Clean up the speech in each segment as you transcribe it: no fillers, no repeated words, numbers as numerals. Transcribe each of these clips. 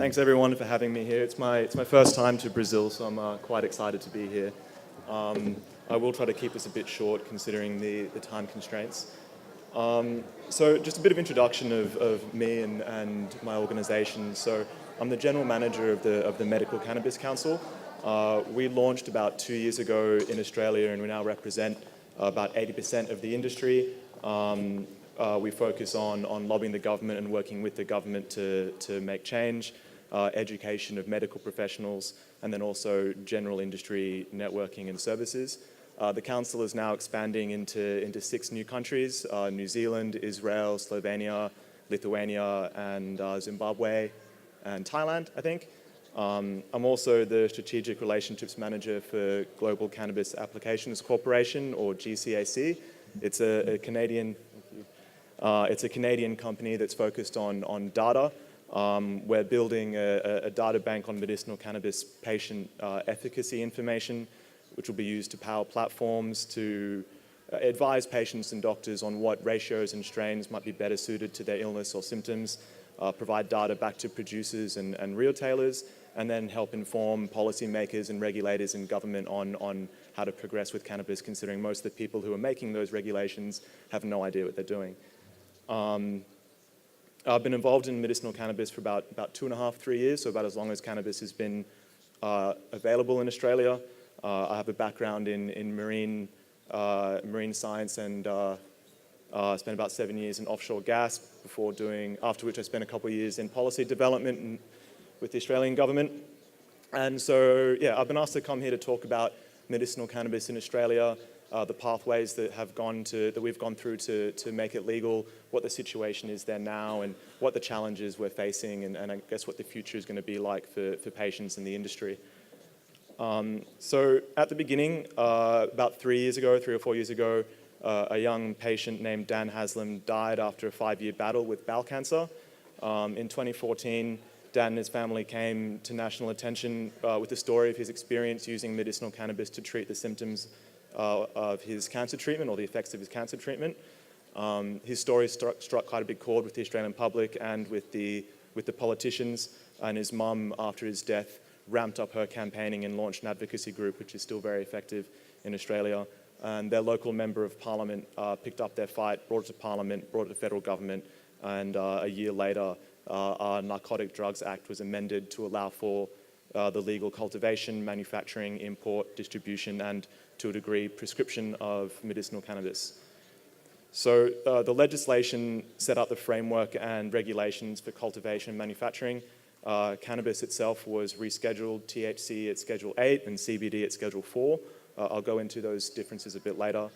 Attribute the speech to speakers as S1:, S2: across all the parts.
S1: Thanks everyone for having me here. It's my first time to Brazil, so I'm quite excited to be here. I will try to keep this a bit short considering the time constraints. So just a bit of introduction of me and my organization. So I'm the general manager of the Medical Cannabis Council. We launched about 2 years ago in Australia, and we now represent about 80% of the industry. We focus on lobbying the government and working with the government to make change, education of medical professionals, and then also general industry networking and services. The council is now expanding into 6 new countries: New Zealand, Israel, Slovenia, Lithuania, and Zimbabwe, and Thailand, I think. I'm also the Strategic Relationships Manager for Global Cannabis Applications Corporation, or GCAC. It's a Canadian company that's focused on data. We're building a data bank on medicinal cannabis patient efficacy information, which will be used to power platforms to advise patients and doctors on what ratios and strains might be better suited to their illness or symptoms, provide data back to producers and retailers, and then help inform policymakers and regulators and government on how to progress with cannabis, considering most of the people who are making those regulations have no idea what they're doing. I've been involved in medicinal cannabis for about 2.5, 3 years, so about as long as cannabis has been available in Australia. I have a background in marine science and spent about 7 years in offshore gas after which I spent a couple of years in policy development with the Australian government. And so, yeah, I've been asked to come here to talk about medicinal cannabis in Australia, the pathways that we've gone through to make it legal, what the situation is there now, and what the challenges we're facing, and I guess what the future is going to be like for patients in the industry. So at the beginning, about 3 or 4 years ago, a young patient named Dan Haslam died after a 5-year battle with bowel cancer. In 2014, Dan and his family came to national attention with the story of his experience using medicinal cannabis to treat the symptoms of his cancer treatment, or the effects of his cancer treatment. His story struck quite a big chord with the Australian public and with the politicians, and his mum, after his death, ramped up her campaigning and launched an advocacy group, which is still very effective in Australia. And their local member of parliament picked up their fight, brought it to parliament, brought it to federal government, and a year later, our Narcotic Drugs Act was amended to allow for the legal cultivation, manufacturing, import, distribution, and to a degree, prescription of medicinal cannabis. So the legislation set up the framework and regulations for cultivation and manufacturing. Cannabis itself was rescheduled, THC at Schedule 8 and CBD at Schedule 4. I'll go into those differences a bit later.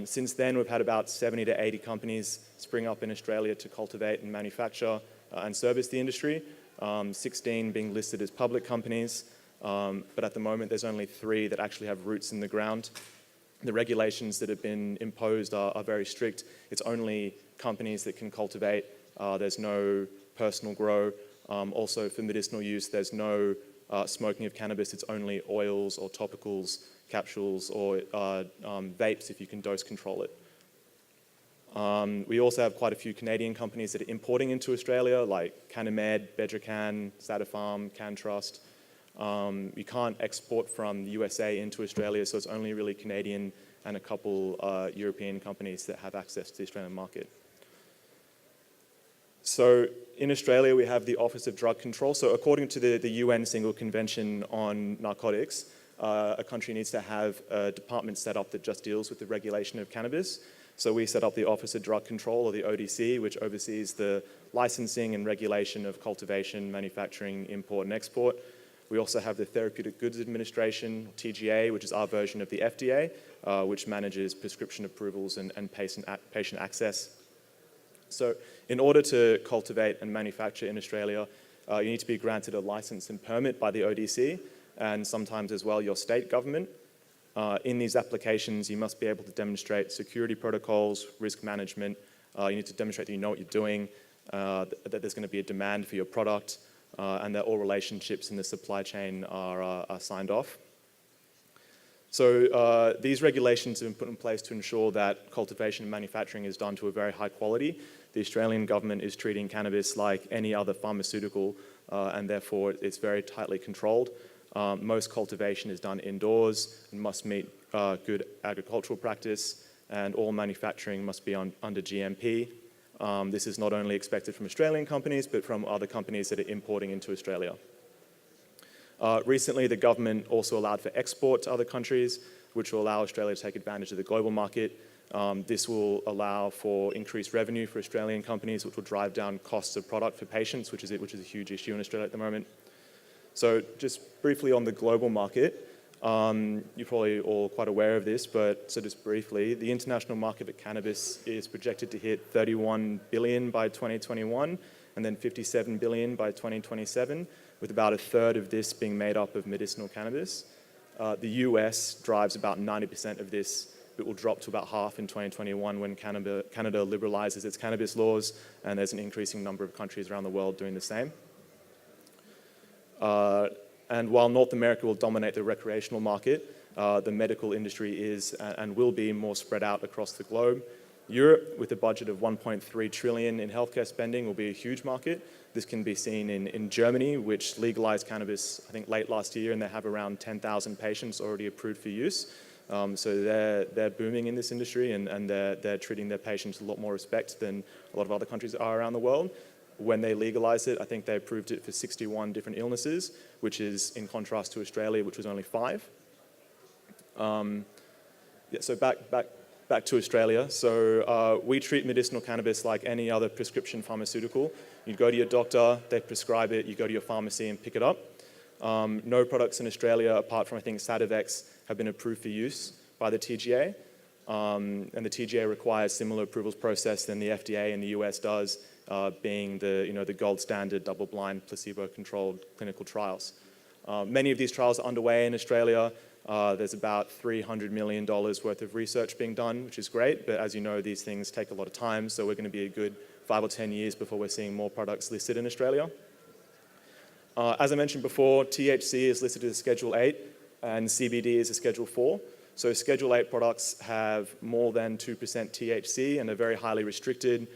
S1: Since then, we've had about 70 to 80 companies spring up in Australia to cultivate and manufacture and service the industry, 16 being listed as public companies. But at the moment, there's only 3 that actually have roots in the ground. The regulations that have been imposed are very strict. It's only companies that can cultivate. There's no personal grow. Also, for medicinal use, there's no smoking of cannabis. It's only oils or topicals, capsules, or vapes if you can dose control it. We also have quite a few Canadian companies that are importing into Australia, like Cannamed, Bedrocan, Satifarm, CanTrust. You can't export from the USA into Australia, so it's only really Canadian and a couple European companies that have access to the Australian market. So in Australia, we have the Office of Drug Control. So according to the UN Single Convention on Narcotics, a country needs to have a department set up that just deals with the regulation of cannabis. So we set up the Office of Drug Control, or the ODC, which oversees the licensing and regulation of cultivation, manufacturing, import, and export. We also have the Therapeutic Goods Administration, TGA, which is our version of the FDA, which manages prescription approvals and patient access. So in order to cultivate and manufacture in Australia, you need to be granted a license and permit by the ODC, and sometimes as well your state government. In these applications, you must be able to demonstrate security protocols, risk management. You need to demonstrate that you know what you're doing, that there's going to be a demand for your product, and that all relationships in the supply chain are signed off. So these regulations have been put in place to ensure that cultivation and manufacturing is done to a very high quality. The Australian government is treating cannabis like any other pharmaceutical, and therefore it's very tightly controlled. Most cultivation is done indoors and must meet good agricultural practice, and all manufacturing must be under GMP. This is not only expected from Australian companies, but from other companies that are importing into Australia. Recently, the government also allowed for export to other countries, which will allow Australia to take advantage of the global market. This will allow for increased revenue for Australian companies, which will drive down costs of product for patients, which is a huge issue in Australia at the moment. So just briefly on the global market, you're probably all quite aware of this, but so just briefly, the international market for cannabis is projected to hit 31 billion by 2021 and then 57 billion by 2027, with about a third of this being made up of medicinal cannabis. The US drives about 90% of this. It will drop to about half in 2021 when Canada liberalizes its cannabis laws, and there's an increasing number of countries around the world doing the same. And while North America will dominate the recreational market, the medical industry is and will be more spread out across the globe. Europe, with a budget of 1.3 trillion in healthcare spending, will be a huge market. This can be seen in Germany, which legalized cannabis, I think, late last year, and they have around 10,000 patients already approved for use. So they're booming in this industry, and they're treating their patients with a lot more respect than a lot of other countries are around the world. When they legalized it, I think they approved it for 61 different illnesses, which is in contrast to Australia, which was only 5. So back to Australia. So we treat medicinal cannabis like any other prescription pharmaceutical. You go to your doctor, they prescribe it, you go to your pharmacy and pick it up. No products in Australia, apart from I think Sativex, have been approved for use by the TGA. And the TGA requires similar approvals process than the FDA in the US does, being the gold standard double-blind placebo-controlled clinical trials. Many of these trials are underway in Australia. There's about $300 million worth of research being done, which is great, but as you know, these things take a lot of time, so we're going to be a good 5 or 10 years before we're seeing more products listed in Australia. As I mentioned before, THC is listed as a Schedule 8 and CBD is a Schedule 4. So Schedule 8 products have more than 2% THC and are very highly restricted.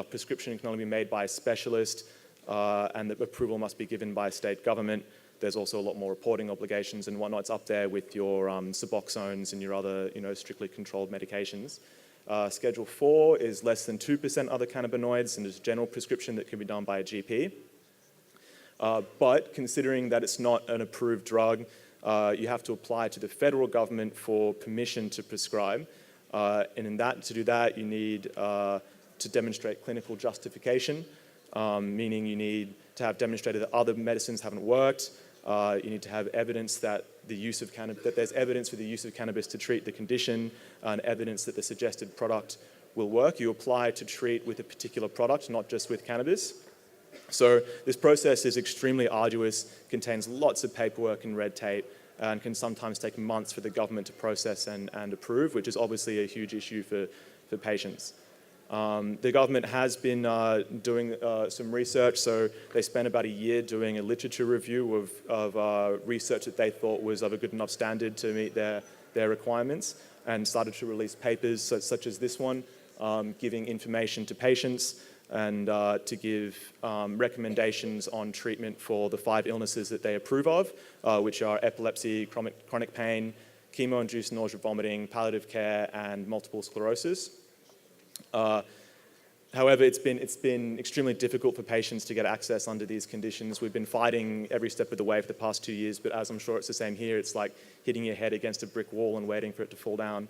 S1: Prescription can only be made by a specialist, and the approval must be given by a state government. There's also a lot more reporting obligations and whatnot. It's up there with your Suboxones and your other strictly controlled medications. Schedule 4 is less than 2% other cannabinoids and is general prescription that can be done by a GP. But considering that it's not an approved drug, you have to apply to the federal government for permission to prescribe. And to do that, you need to demonstrate clinical justification, meaning you need to have demonstrated that other medicines haven't worked. You need to have evidence that there's evidence for the use of cannabis to treat the condition, and evidence that the suggested product will work. You apply to treat with a particular product, not just with cannabis. So this process is extremely arduous, contains lots of paperwork and red tape, and can sometimes take months for the government to process and approve, which is obviously a huge issue for patients. The government has been doing some research, so they spent about a year doing a literature review of research that they thought was of a good enough standard to meet their requirements, and started to release papers such as this one, giving information to patients and to give recommendations on treatment for the 5 illnesses that they approve of, which are epilepsy, chronic pain, chemo-induced nausea, vomiting, palliative care, and multiple sclerosis. However, it's been extremely difficult for patients to get access under these conditions. We've been fighting every step of the way for the past 2 years, but as I'm sure it's the same here, it's like hitting your head against a brick wall and waiting for it to fall down.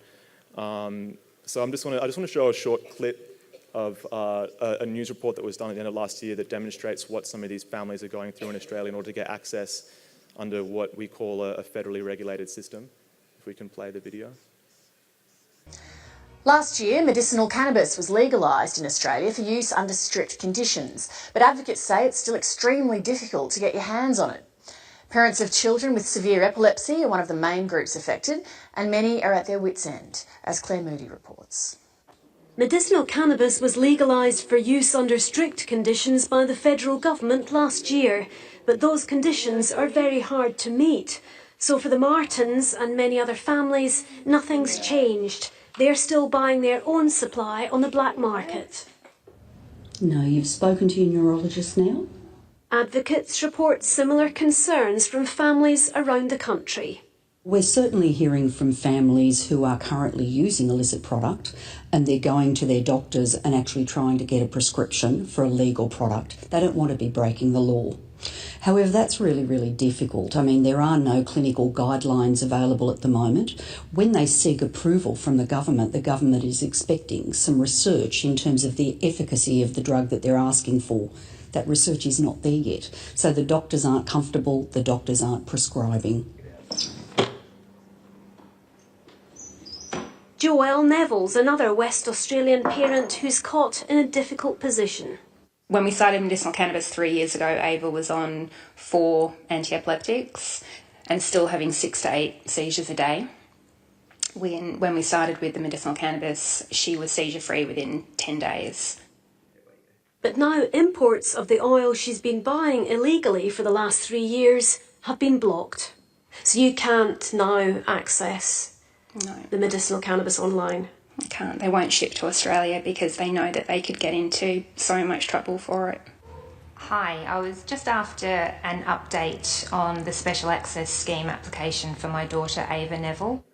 S1: So I just want to show a short clip of a news report that was done at the end of last year that demonstrates what some of these families are going through in Australia in order to get access under what we call a federally regulated system. If we can play the video.
S2: Last year, medicinal cannabis was legalised in Australia for use under strict conditions, but advocates say it's still extremely difficult to get your hands on it. Parents of children with severe epilepsy are one of the main groups affected, and many are at their wits' end, as Claire Moody reports.
S3: Medicinal cannabis was legalised for use under strict conditions by the federal government last year, but those conditions are very hard to meet. So for the Martins and many other families, nothing's changed. They're still buying their own supply on the black market.
S4: No, you've spoken to your neurologist now?
S3: Advocates report similar concerns from families around the country.
S4: We're certainly hearing from families who are currently using illicit product and they're going to their doctors and actually trying to get a prescription for a legal product. They don't want to be breaking the law. However, that's really, really difficult. I mean, there are no clinical guidelines available at the moment. When they seek approval from the government is expecting some research in terms of the efficacy of the drug that they're asking for. That research is not there yet. So the doctors aren't comfortable, the doctors aren't prescribing.
S3: Joelle Neville's another West Australian parent who's caught in a difficult position.
S5: When we started medicinal cannabis 3 years ago, Ava was on 4 anti-epileptics and still having 6 to 8 seizures a day. When we started with the medicinal cannabis, she was seizure-free within 10 days.
S3: But now imports of the oil she's been buying illegally for the last 3 years have been blocked. So you can't now access the medicinal cannabis online.
S5: I can't. They won't ship to Australia because they know that they could get into so much trouble for it.
S6: Hi, I was just after an update on the Special Access Scheme application for my daughter Ava Neville.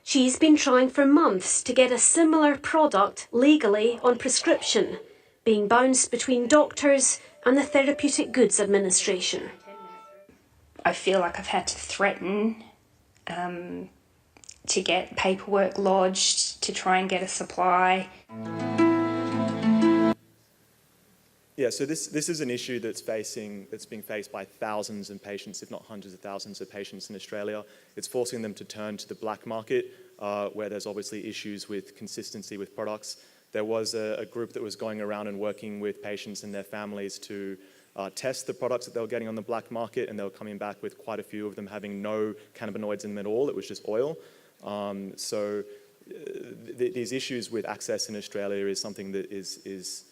S3: She's been trying for months to get a similar product legally on prescription, being bounced between doctors and the Therapeutic Goods Administration.
S5: I feel like I've had to threaten to get paperwork lodged to try and get a supply.
S1: Yeah, so this is an issue that's being faced by thousands of patients, if not hundreds of thousands of patients in Australia. It's forcing them to turn to the black market, where there's obviously issues with consistency with products. There was a group that was going around and working with patients and their families to test the products that they were getting on the black market, and they were coming back with quite a few of them having no cannabinoids in them at all. It was just oil. These issues with access in Australia is something that is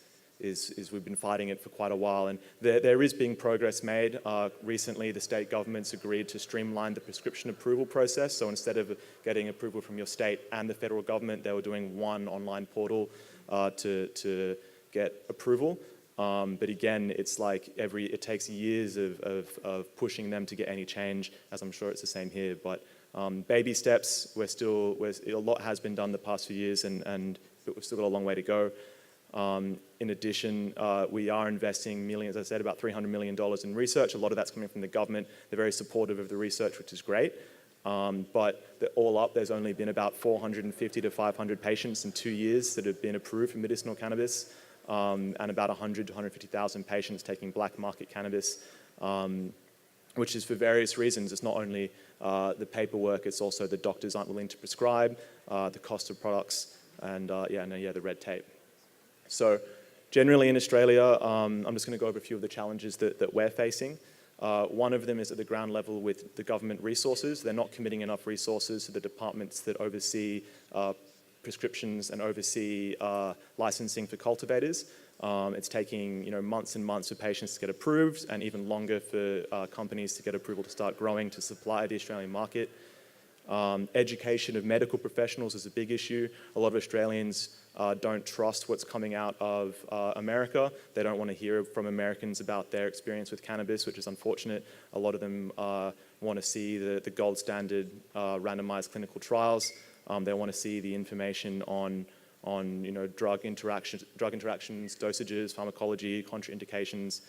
S1: we've been fighting it for quite a while, and there is being progress made. Recently, the state governments agreed to streamline the prescription approval process. So instead of getting approval from your state and the federal government, they were doing one online portal to get approval. But again, it's like it takes years of pushing them to get any change, as I'm sure it's the same here. But baby steps, a lot has been done the past few years, but we've still got a long way to go. In addition, we are investing millions, as I said, about $300 million in research. A lot of that's coming from the government. They're very supportive of the research, which is great. But all up, there's only been about 450 to 500 patients in 2 years that have been approved for medicinal cannabis, and about 100 to 150,000 patients taking black market cannabis, which is for various reasons. It's not only the paperwork, it's also the doctors aren't willing to prescribe, the cost of products, and the red tape. So generally in Australia, I'm just going to go over a few of the challenges that we're facing. One of them is at the ground level with the government resources. They're not committing enough resources to the departments that oversee prescriptions and oversee licensing for cultivators. It's taking months and months for patients to get approved, and even longer for companies to get approval to start growing to supply the Australian market. Education of medical professionals is a big issue. A lot of Australians don't trust what's coming out of America. They don't want to hear from Americans about their experience with cannabis, which is unfortunate. A lot of them want to see the gold standard randomized clinical trials. They want to see the information on drug interactions, dosages, pharmacology, contraindications.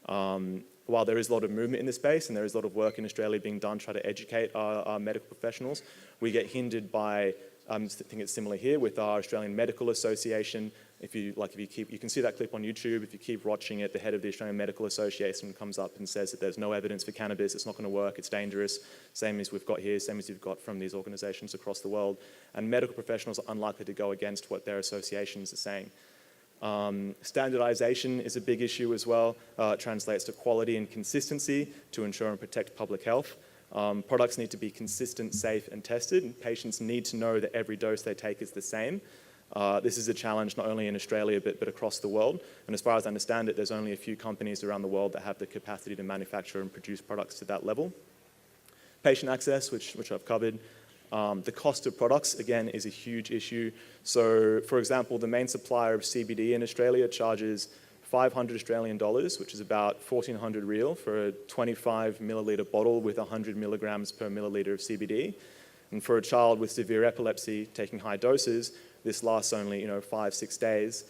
S1: While there is a lot of movement in this space and there is a lot of work in Australia being done to try to educate our medical professionals, we get hindered by, I think it's similar here with our Australian Medical Association. You can see that clip on YouTube. If you keep watching it, the head of the Australian Medical Association comes up and says that there's no evidence for cannabis, it's not going to work, it's dangerous, same as we've got here, same as you've got from these organizations across the world. And medical professionals are unlikely to go against what their associations are saying. Standardization is a big issue as well. It translates to quality and consistency to ensure and protect public health. Products need to be consistent, safe, and tested. And patients need to know that every dose they take is the same. This is a challenge not only in Australia but across the world. And as far as I understand it, there's only a few companies around the world that have the capacity to manufacture and produce products to that level. Patient access, which I've covered. The cost of products, again, is a huge issue. So, for example, the main supplier of CBD in Australia charges $500 Australian, which is about 1,400 real for a 25 milliliter bottle with 100 milligrams per milliliter of CBD. And for a child with severe epilepsy taking high doses, this lasts only 5-6 days,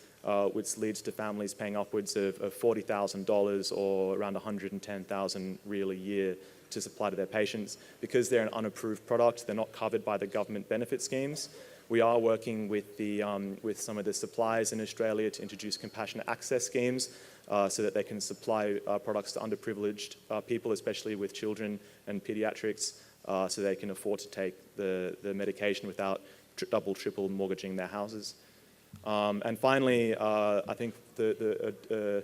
S1: which leads to families paying upwards of $40,000 or around 110,000 real a year to supply to their patients. Because they're an unapproved product, they're not covered by the government benefit schemes. We are working with some of the suppliers in Australia to introduce compassionate access schemes so that they can supply products to underprivileged people, especially with children and pediatrics, so they can afford to take the medication without double, triple mortgaging their houses. And finally, I think the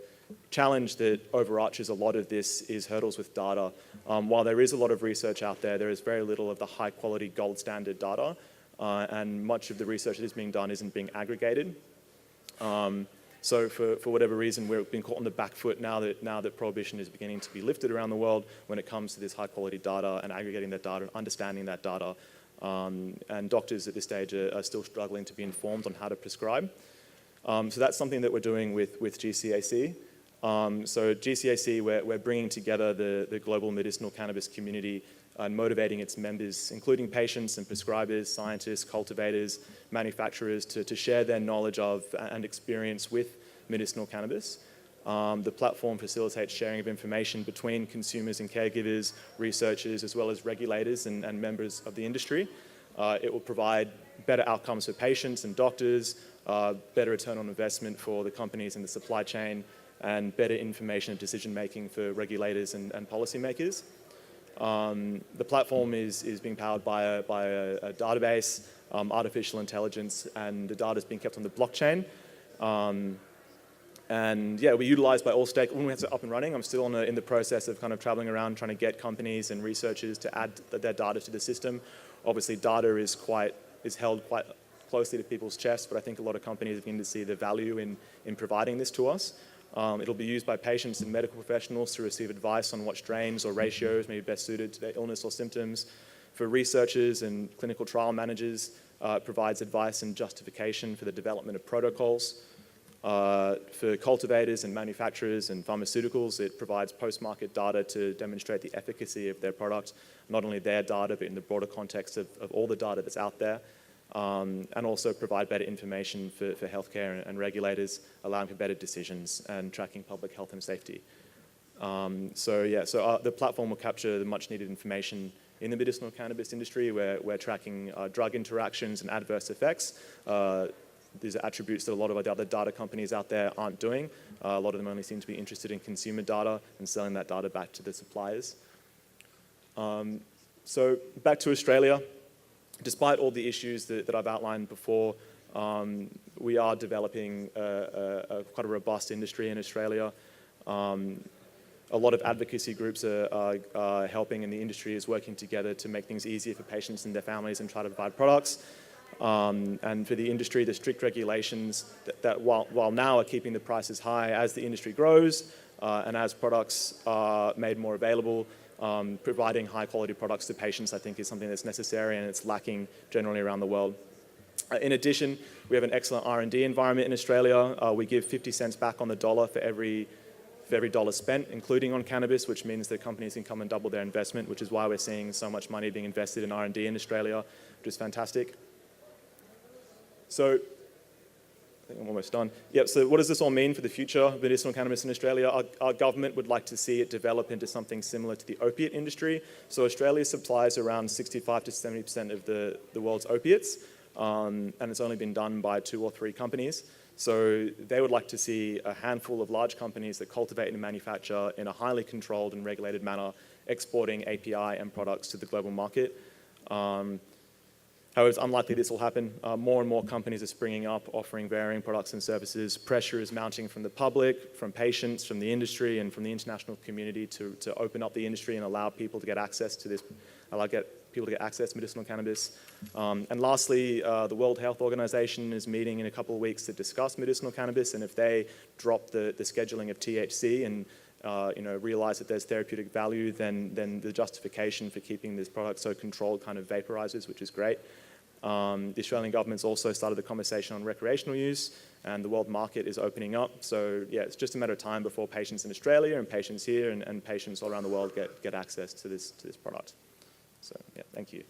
S1: challenge that overarches a lot of this is hurdles with data. While there is a lot of research out there, there is very little of the high quality gold standard data, and much of the research that is being done isn't being aggregated. So for whatever reason, we've been caught on the back foot now that prohibition is beginning to be lifted around the world when it comes to this high quality data and aggregating that data and understanding that data. And doctors at this stage are still struggling to be informed on how to prescribe. So that's something that we're doing with GCAC. So GCAC, we're bringing together the global medicinal cannabis community and motivating its members, including patients and prescribers, scientists, cultivators, manufacturers, to share their knowledge of and experience with medicinal cannabis. The platform facilitates sharing of information between consumers and caregivers, researchers, as well as regulators and members of the industry. It will provide better outcomes for patients and doctors, better return on investment for the companies in the supply chain, and better information and decision making for regulators and policymakers. The platform is being powered by a database, artificial intelligence, and the data is being kept on the blockchain. And yeah, we're utilized by all stakeholders. When it's up and running, I'm still in the process of kind of traveling around trying to get companies and researchers to add their data to the system. Obviously, data is held quite closely to people's chests, but I think a lot of companies are beginning to see the value in providing this to us. It'll be used by patients and medical professionals to receive advice on what strains or ratios may be best suited to their illness or symptoms. For researchers and clinical trial managers, it provides advice and justification for the development of protocols. For cultivators and manufacturers and pharmaceuticals, it provides post-market data to demonstrate the efficacy of their product, not only their data, but in the broader context of all the data that's out there. And also provide better information for healthcare and regulators, allowing for better decisions and tracking public health and safety. So the platform will capture the much needed information in the medicinal cannabis industry. We're tracking drug interactions and adverse effects. These are attributes that a lot of the other data companies out there aren't doing. A lot of them only seem to be interested in consumer data and selling that data back to the suppliers. So back to Australia. Despite all the issues that I've outlined before, we are developing quite a robust industry in Australia. A lot of advocacy groups are helping, and the industry is working together to make things easier for patients and their families and try to provide products. And for the industry, the strict regulations that while now are keeping the prices high, as the industry grows and as products are made more available, providing high quality products to patients, I think, is something that's necessary, and it's lacking generally around the world. In addition, we have an excellent R&D environment in Australia. We give 50 cents back on the dollar for every dollar spent, including on cannabis, which means that companies can come and double their investment, which is why we're seeing so much money being invested in R&D in Australia, which is fantastic. So I think I'm almost done. Yep, so what does this all mean for the future of medicinal cannabis in Australia? Our government would like to see it develop into something similar to the opiate industry. So Australia supplies around 65 to 70% of the world's opiates, and it's only been done by 2 or 3 companies. So they would like to see a handful of large companies that cultivate and manufacture in a highly controlled and regulated manner, exporting API and products to the global market. However, it's unlikely this will happen. More and more companies are springing up, offering varying products and services. Pressure is mounting from the public, from patients, from the industry, and from the international community to open up the industry and allow people to get access to this, to medicinal cannabis. And lastly, the World Health Organization is meeting in a couple of weeks to discuss medicinal cannabis, and if they drop the scheduling of THC and realize that there's therapeutic value, then the justification for keeping this product so controlled kind of vaporizes, which is great. The Australian government's also started the conversation on recreational use, and the world market is opening up. So yeah, it's just a matter of time before patients in Australia and patients here and patients all around the world get access to this product. So yeah, thank you.